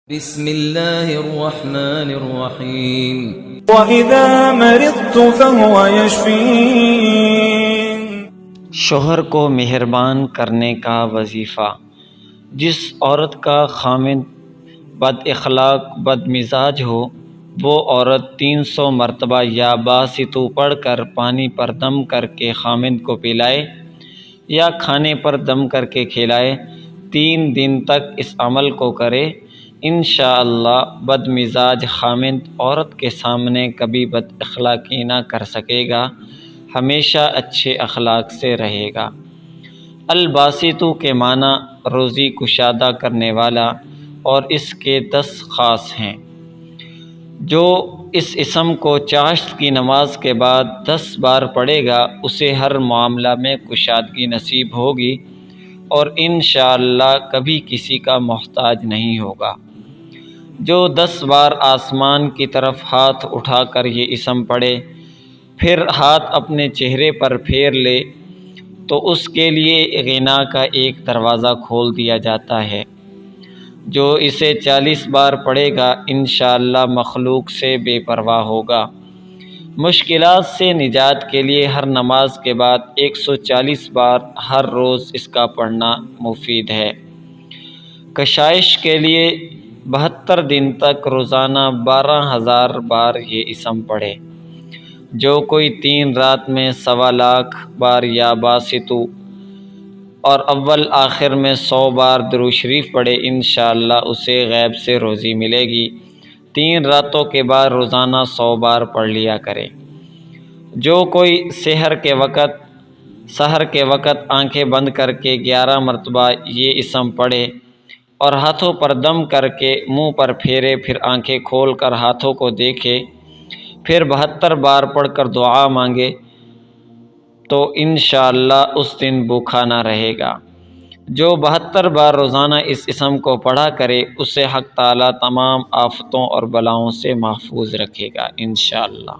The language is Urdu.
بسم اللہ الرحمن الرحیم وَإِذَا مَرِضْتُ فَهُوَ يَشْفِينِ۔ شوہر کو مہربان کرنے کا وظیفہ۔ جس عورت کا خامند بد اخلاق بد مزاج ہو، وہ عورت 300 مرتبہ یا باسطو پڑھ کر پانی پر دم کر کے خامند کو پلائے یا کھانے پر دم کر کے کھلائے، 3 دن تک اس عمل کو کرے، انشاءاللہ بد مزاج خامند عورت کے سامنے کبھی بد اخلاقی نہ کر سکے گا، ہمیشہ اچھے اخلاق سے رہے گا۔ الباسطو کے معنی روزی کشادہ کرنے والا، اور اس کے 10 خاص ہیں۔ جو اس اسم کو چاشت کی نماز کے بعد 10 بار پڑھے گا، اسے ہر معاملہ میں کشادگی نصیب ہوگی اور انشاءاللہ کبھی کسی کا محتاج نہیں ہوگا۔ جو 10 بار آسمان کی طرف ہاتھ اٹھا کر یہ اسم پڑھے، پھر ہاتھ اپنے چہرے پر پھیر لے، تو اس کے لیے غنا کا ایک دروازہ کھول دیا جاتا ہے۔ جو اسے 40 بار پڑھے گا، انشاءاللہ مخلوق سے بے پرواہ ہوگا۔ مشکلات سے نجات کے لیے ہر نماز کے بعد 140 بار ہر روز اس کا پڑھنا مفید ہے۔ کشائش کے لیے 72 دن تک روزانہ 12,000 بار یہ اسم پڑھے۔ جو کوئی 3 رات میں 1,25,000 بار یا باسطو اور اول آخر میں 100 بار درود شریف پڑھے، انشاءاللہ اسے غیب سے روزی ملے گی۔ 3 راتوں کے بعد روزانہ 100 بار پڑھ لیا کرے۔ جو کوئی سحر کے وقت آنکھیں بند کر کے 11 مرتبہ یہ اسم پڑھے اور ہاتھوں پر دم کر کے منہ پر پھیرے، پھر آنکھیں کھول کر ہاتھوں کو دیکھے، پھر 72 بار پڑھ کر دعا مانگے، تو انشاءاللہ اس دن بھوکا نہ رہے گا۔ جو 72 بار روزانہ اس اسم کو پڑھا کرے، اسے حق تعالی تمام آفتوں اور بلاؤں سے محفوظ رکھے گا انشاءاللہ۔